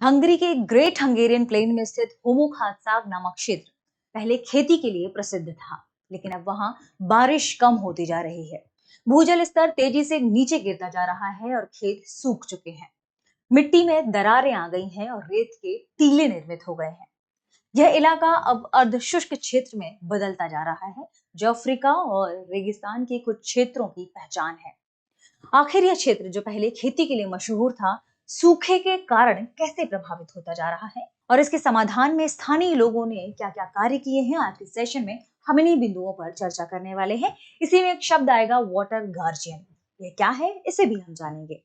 Hungary के great Hungarian plane में स्थित होमो-खात्साग नामक क्षेत्र पहले खेती के लिए प्रसिद्ध था, लेकिन अब वहां बारिश कम होती जा रही है। भूजल स्तर तेजी से नीचे गिरता जा रहा है और खेत सूख चुके हैं। मिट्टी में दरारें आ गई हैं और रेत के टीले निर्मित हो गए हैं। यह इलाका अब अर्धशुष्क क्षेत्र में बदलता जा रहा है, जो अफ्रीका और रेगिस्तान के कुछ क्षेत्रों की पहचान है। आखिर यह क्षेत्र जो पहले खेती के लिए मशहूर था, सूखे के कारण कैसे प्रभावित होता जा रहा है और इसके समाधान में स्थानीय लोगों ने क्या-क्या कार्य किए हैं, आज के सेशन में हम इन्हीं बिंदुओं पर चर्चा करने वाले हैं। इसी में एक शब्द आएगा वाटर गार्जियन। यह क्या है, इसे भी हम जानेंगे।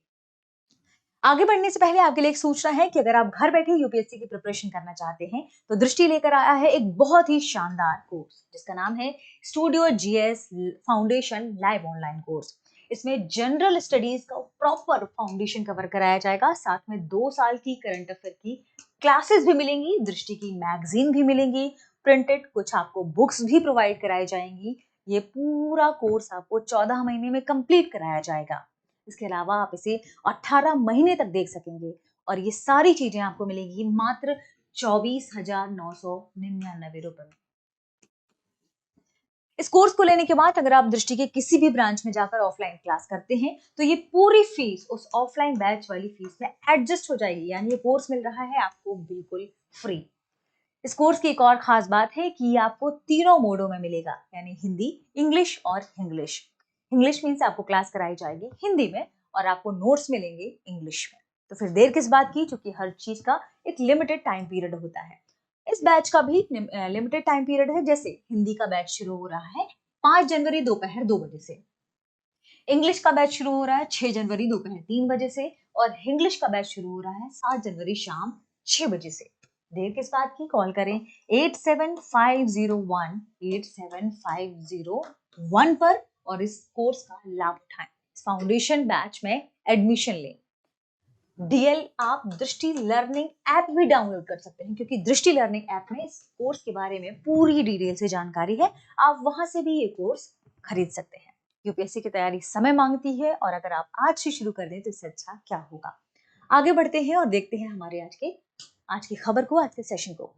आगे बढ़ने से पहले आपके लिए एक सूचना है कि अगर आप घर बैठे यूपीएससी की प्रिपरेशन करना चाहते हैं, तो दृष्टि लेकर आया है एक बहुत ही शानदार कोर्स जिसका नाम है studio GS foundation live online course. इसमें जनरल स्टडीज का प्रॉपर फाउंडेशन कवर कराया जाएगा, साथ में 2 साल की करंट अफेयर की क्लासेस भी मिलेंगी, दृष्टि की मैगजीन भी मिलेंगी, प्रिंटेड कुछ आपको बुक्स भी प्रोवाइड कराई जाएंगी। ये पूरा कोर्स आपको 14 महीने में कंप्लीट कराया जाएगा। इसके अलावा आप इसे 18 महीने तक देख सकेंगे और ये सारी चीजें आपको मिलेंगी मात्र 24,999 रुपए में। इस कोर्स को लेने के बाद अगर आप दृष्टि के किसी भी ब्रांच में जाकर ऑफलाइन क्लास करते हैं, तो ये पूरी फीस उस ऑफलाइन बैच वाली फीस में एडजस्ट हो जाएगी, यानी ये कोर्स मिल रहा है आपको बिल्कुल फ्री। इस कोर्स की एक और खास बात है कि ये आपको तीनों मोडों में मिलेगा, यानी हिंदी, इंग्लिश और इंग्लिश। इंग्लिश मीन्स आपको क्लास कराई जाएगी हिंदी में और आपको नोट्स मिलेंगे इंग्लिश में। तो फिर देर किस बात की, क्योंकि हर चीज का एक लिमिटेड टाइम पीरियड होता है। इस बैच का भी लिमिटेड टाइम पीरियड है। जैसे हिंदी का बैच शुरू हो रहा है 5 जनवरी दोपहर 2 बजे से, इंग्लिश का बैच शुरू हो रहा है 6 जनवरी दोपहर 3 बजे से और इंग्लिश का बैच शुरू हो रहा है 7 जनवरी शाम 6 बजे से। देर किस बात की, कॉल करें 8750187501 पर और इस कोर्स का लाभ उठाएं। फाउंडेशन बैच में एडमिशन लें। डीएल आप दृष्टि लर्निंग ऐप भी डाउनलोड कर सकते हैं, क्योंकि दृष्टि लर्निंग ऐप में इस कोर्स के बारे में पूरी डिटेल से जानकारी है। आप वहां से भी ये कोर्स खरीद सकते हैं। यूपीएससी की तैयारी समय मांगती है और अगर आप आज से शुरू कर दें तो इससे अच्छा क्या होगा। आगे बढ़ते हैं और देखते हैं हमारे आज की खबर को, आज के सेशन को।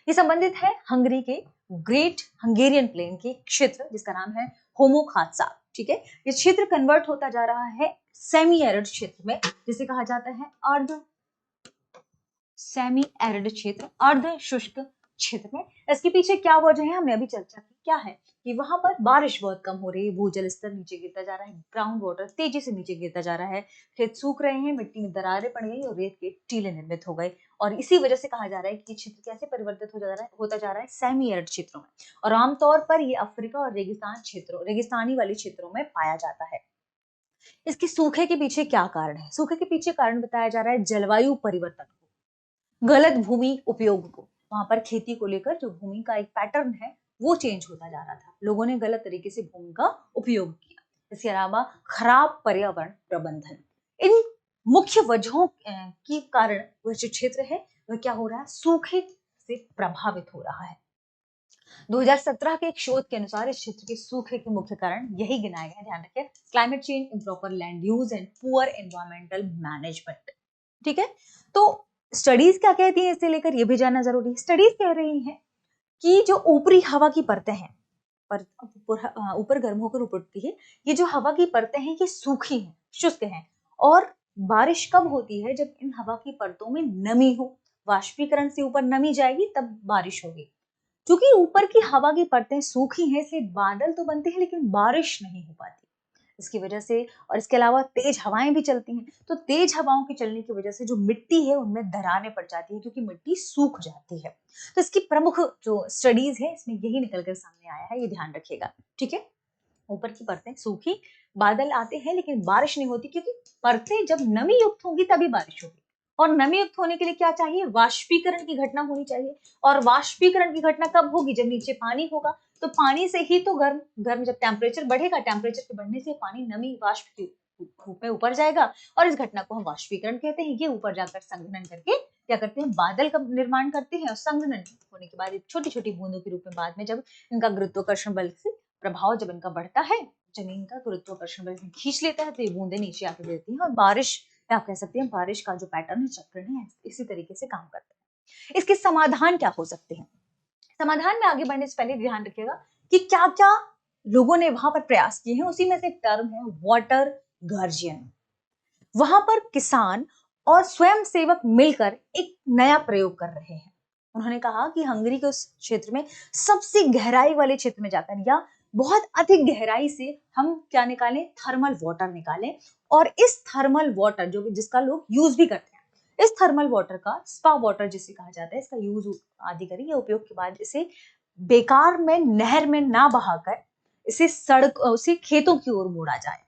ये संबंधित है हंगरी के ग्रेट हंगेरियन प्लेन के क्षेत्र जिसका नाम है होमो-खात्साग। ठीक है, ये क्षेत्र कन्वर्ट होता जा रहा है सेमी एरिड क्षेत्र में, जिसे कहा जाता है अर्ध सेमी एरिड क्षेत्र, अर्ध शुष्क क्षेत्र में। इसके पीछे क्या वजह है, हमने अभी चर्चा की। क्या है कि वहां पर बारिश बहुत कम हो रही है, भूजल स्तर नीचे गिरता जा रहा है, ग्राउंड वाटर तेजी से नीचे गिरता जा रहा है, खेत सूख रहे हैं, मिट्टी में दरारें पड़ गई और रेत के टीले निर्मित हो गए। और इसी वजह से कहा जा रहा है कि क्षेत्र कैसे परिवर्तित होता जा रहा है सेमी एरिड क्षेत्रों में। और आमतौर पर ये अफ्रीका और रेगिस्तानी वाले क्षेत्रों में पाया जाता है। इसके सूखे के पीछे क्या कारण है? सूखे के पीछे कारण बताया जा रहा है जलवायु परिवर्तन, गलत भूमि उपयोग को। वहां पर खेती को लेकर जो भूमि का एक पैटर्न है वो चेंज होता जा रहा था, लोगों ने गलत तरीके से भूमि का उपयोग किया। इसके अलावा खराब पर्यावरण प्रबंधन, इन मुख्य वजहों के कारण वह जो क्षेत्र है वह क्या हो रहा है, सूखे से प्रभावित हो रहा है। 2017 के एक शोध के अनुसार इस क्षेत्र के सूखे के मुख्य कारण यही गिनाए गए, ध्यान रखिए, climate change, improper land use and poor environmental management. ठीक है, तो स्टडीज क्या कहती है इसे लेकर ये भी जानना जरूरी है। स्टडीज कह रही हैं कि जो ऊपरी हवा की परतें हैं, पर ऊपर गर्म होकर उपड़ती है, ये जो हवा की परतें हैं ये सूखी हैं, शुष्क हैं। और बारिश कब होती है, जब इन हवा की परतों में नमी हो, वाष्पीकरण से ऊपर नमी जाएगी तब बारिश होगी। क्योंकि ऊपर की हवा की परतें सूखी हैं, इसलिए बादल तो बनते हैं लेकिन बारिश नहीं हो पाती इसकी वजह से। और इसके अलावा तेज हवाएं भी चलती हैं, तो तेज हवाओं के चलने की वजह से जो मिट्टी है उनमें दरारें पड़ जाती है, क्योंकि मिट्टी सूख जाती है। तो इसकी प्रमुख जो स्टडीज है इसमें यही निकलकर सामने आया है, ये ध्यान रखिएगा। ठीक है, ऊपर की परतें सूखी, बादल आते हैं लेकिन बारिश नहीं होती, क्योंकि परतें जब नमी युक्त होंगी तभी बारिश होगी। और नमी युक्त होने के लिए क्या चाहिए, वाष्पीकरण की घटना होनी चाहिए। और वाष्पीकरण की घटना कब होगी, जब नीचे पानी होगा। तो पानी से ही तो गर्म गर्म जब टेम्परेचर बढ़ेगा, टेम्परेचर के बढ़ने से पानी नमी वाष्प के रूप में ऊपर जाएगा और इस घटना को हम वाष्पीकरण कहते हैं। ये ऊपर जाकर संघनन करके क्या करते हैं, बादल का निर्माण करते हैं और संघनन होने के बाद छोटी छोटी बूंदों के रूप में बाद में जब इनका गुरुत्वाकर्षण बल से प्रभाव जब इनका बढ़ता है, जमीन का गुरुत्वाकर्षण बल खींच लेता है, तो ये बूंदे नीचे आकर गिरती हैं और बारिश या आप कह सकते हैं बारिश का जो पैटर्न है, चक्र है, इसी तरीके से काम करता है। इसके समाधान क्या हो सकते हैं? समाधान में आगे बढ़ने से पहले ध्यान रखिएगा कि क्या क्या लोगों ने वहां पर प्रयास किए हैं। उसी में से एक टर्म है वाटर गार्जियन। वहां पर किसान और स्वयं सेवक मिलकर एक नया प्रयोग कर रहे हैं। उन्होंने कहा कि हंगरी के उस क्षेत्र में सबसे गहराई वाले क्षेत्र में जाकर या बहुत अधिक गहराई से हम क्या निकालें, थर्मल वाटर निकालें, और इस थर्मल वाटर जो जिसका लोग यूज भी करते हैं, इस थर्मल वाटर का स्पा वाटर जिसे कहा जाता है, इसका यूज आदि करें या उपयोग के बाद इसे बेकार में नहर में ना बहाकर इसे सड़क उसे खेतों की ओर मोड़ा जाए।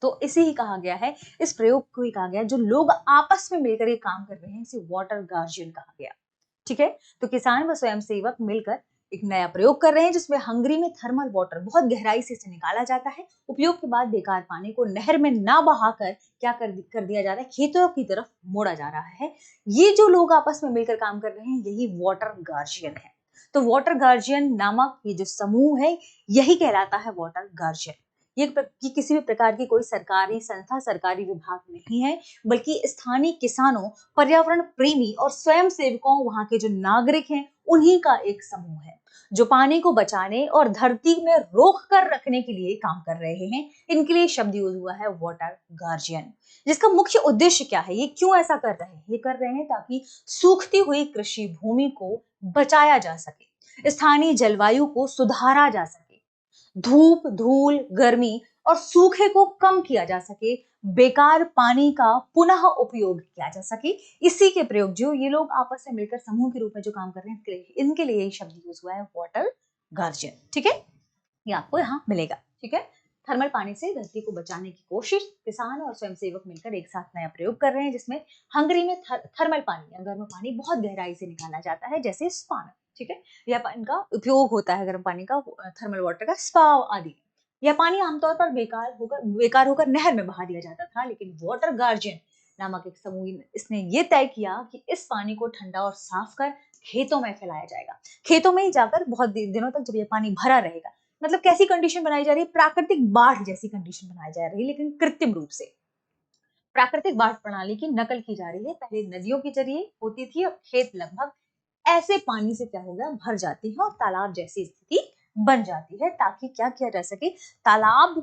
तो इसे ही कहा गया है, इस प्रयोग को ही कहा गया है, जो लोग आपस में मिलकर ये काम कर रहे हैं, इसे वाटर गार्जियन कहा गया। ठीक है, तो किसान व स्वयंसेवक मिलकर एक नया प्रयोग कर रहे हैं जिसमें हंगरी में थर्मल वाटर बहुत गहराई से इसे निकाला जाता है। उपयोग के बाद बेकार पानी को नहर में ना बहाकर क्या कर दिया जा रहा है, खेतों की तरफ मोड़ा जा रहा है। ये जो लोग आपस में मिलकर काम कर रहे हैं, यही वाटर गार्जियन है। तो वाटर गार्जियन नामक ये जो समूह है, यही कहलाता है वाटर गार्जियन। ये किसी भी प्रकार की कोई सरकारी संस्था, सरकारी विभाग नहीं है, बल्कि स्थानीय किसानों, पर्यावरण प्रेमी और स्वयं सेवकों, वहां के जो नागरिक हैं, उन्हीं का एक समूह है जो पानी को बचाने और धरती में रोक कर रखने के लिए काम कर रहे हैं। इनके लिए शब्द यूज हुआ है वाटर गार्जियन। जिसका मुख्य उद्देश्य क्या है, ये क्यों ऐसा कर रहे हैं? ये कर रहे हैं ताकि सूखती हुई कृषि भूमि को बचाया जा सके, स्थानीय जलवायु को सुधारा जा सके, धूप, धूल, गर्मी और सूखे को कम किया जा सके, बेकार पानी का पुनः उपयोग किया जा सके। इसी के प्रयोग जो ये लोग आपस में मिलकर समूह के रूप में जो काम कर रहे हैं, इनके लिए ये शब्द यूज हुआ है वाटर गार्जियन। ठीक है, ये आपको यहाँ मिलेगा। ठीक है, थर्मल पानी से धरती को बचाने की कोशिश, किसान और स्वयंसेवक मिलकर एक साथ नया प्रयोग कर रहे हैं जिसमें हंगरी में थर्मल पानी या गर्म पानी बहुत गहराई से निकाला जाता है, जैसे स्पा। ठीक है, यह इनका उपयोग होता है गर्म पानी का, थर्मल वाटर का, स्पा आदि। यह पानी आमतौर पर बेकार होकर नहर में बहा दिया जाता था, लेकिन वाटर गार्जियन नामक एक समूह इसने ये तय किया कि इस पानी को ठंडा और साफ कर खेतों में फैलाया जाएगा। खेतों में ही जाकर बहुत दिनों तक जब ये पानी भरा रहेगा, मतलब कैसी कंडीशन बनाई जा रही है, प्राकृतिक बाढ़ जैसी कंडीशन बनाई जा रही है, लेकिन कृत्रिम रूप से प्राकृतिक बाढ़ प्रणाली की नकल की जा रही है। पहले नदियों के जरिए होती थी, अब खेत लगभग ऐसे पानी से क्या हो गया, भर जाती है और तालाब जैसी स्थिति बन जाती है, ताकि क्या किया जा सके, तालाब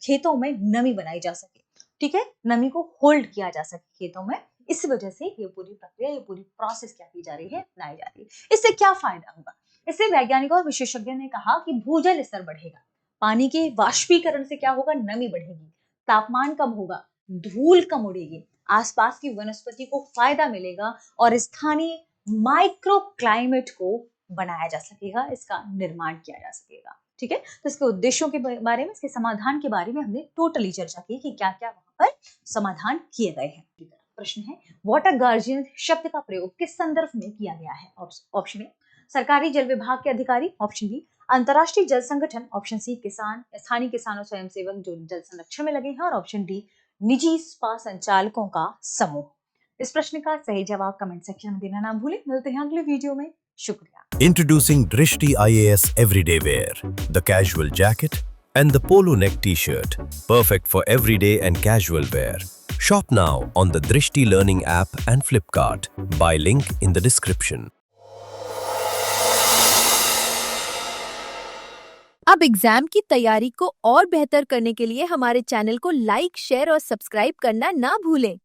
खेतों में नमी बनाई जा सके। ठीक है, नमी को होल्ड किया जा सके खेतों में। इस वजह से ये पूरी प्रक्रिया, ये पूरी प्रोसेस क्या की जा रही है, अपनाई जा रही है। इससे क्या फायदा होगा? इससे वैज्ञानिकों और विशेषज्ञों ने कहा कि भूजल स्तर बढ़ेगा, पानी के वाष्पीकरण से क्या होगा, नमी बढ़ेगी, तापमान कम होगा, धूल कम उड़ेगी, आसपास की वनस्पति को फायदा मिलेगा और स्थानीय माइक्रो क्लाइमेट को बनाया जा सकेगा, इसका निर्माण किया जा सकेगा। ठीक है, तो इसके उद्देश्यों के बारे में, इसके समाधान के बारे में हमने टोटली चर्चा की कि क्या क्या वहां पर समाधान किए गए हैं। प्रश्न है, वाटर गार्जियन शब्द का प्रयोग किस संदर्भ में किया गया है? ऑप्शन ए, सरकारी जल विभाग के अधिकारी, ऑप्शन बी, अंतरराष्ट्रीय जल संगठन, ऑप्शन सी, किसान, स्थानीय किसानों स्वयंसेवक जो जल संरक्षण में लगे हैं, और ऑप्शन डी, निजी स्पा संचालकों का समूह। इस प्रश्न का सही जवाब कमेंट सेक्शन में देना ना भूलें। मिलते हैं अगले वीडियो में। शुक्रिया। Introducing Drishti IAS Everyday Wear, the casual jacket and the polo neck t-shirt, perfect for everyday and casual wear. Shop now on the Drishti Learning app and Flipkart. Buy link in the description. अब exam की तैयारी को और बेहतर करने के लिए हमारे चैनल को लाइक, शेयर और सब्सक्राइब करना ना भूलें।